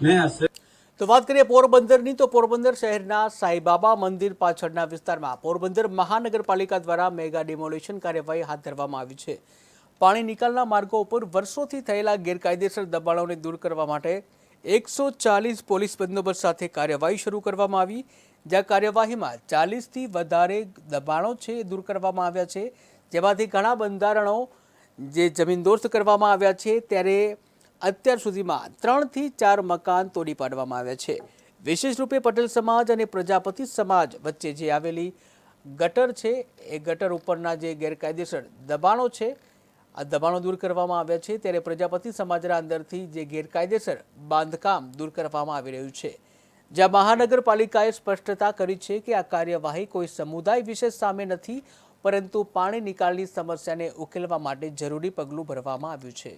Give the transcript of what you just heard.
નહીં હશે। તો વાત કરીએ પોરબંદરની, તો પોરબંદર શહેરના સાંઈબાબા મંદિર પાછળના વિસ્તારમાં પોરબંદર મહાનગરપાલિકા દ્વારા મેગા ડિમોલિશન કાર્યવાહી હાથ ધરવામાં આવી છે। પાણી નિકાલના માર્ગો ઉપર વર્ષોથી થયેલા ગેરકાયદેસર દબાણોને દૂર કરવા માટે 140 પોલીસ બંદોબસ્ત સાથે કાર્યવાહી શરૂ કરવામાં આવી, જ્યાં કાર્યવાહીમાં 40થી વધારે દબાણો છે એ દૂર કરવામાં આવ્યા છે, જેમાંથી ઘણા બંધારણો જે જમીનદોસ્ત કરવામાં આવ્યા છે, ત્યારે અત્યાર સુધીમાં 3 થી 4 મકાન તોડી પાડવામાં આવ્યા છે। વિશેષ રૂપે પટેલ સમાજ અને પ્રજાપતિ સમાજ વચ્ચે જે આવેલી ગટર છે એ ગટર ઉપરના જે ગેરકાયદેસર દબાણો છે આ દબાણો દૂર કરવામાં આવ્યા છે, ત્યારે પ્રજાપતિ સમાજના અંદરથી જે ગેરકાયદેસર બાંધકામ દૂર કરવામાં આવી રહ્યું છે, જ્યાં મહાનગરપાલિકાએ સ્પષ્ટતા કરી છે કે આ કાર્યવાહી કોઈ સમુદાય વિશેષ સામે નથી, પરંતુ પાણી નિકાલની સમસ્યાને ઉકેલવા માટે જરૂરી પગલું ભરવામાં આવ્યું છે।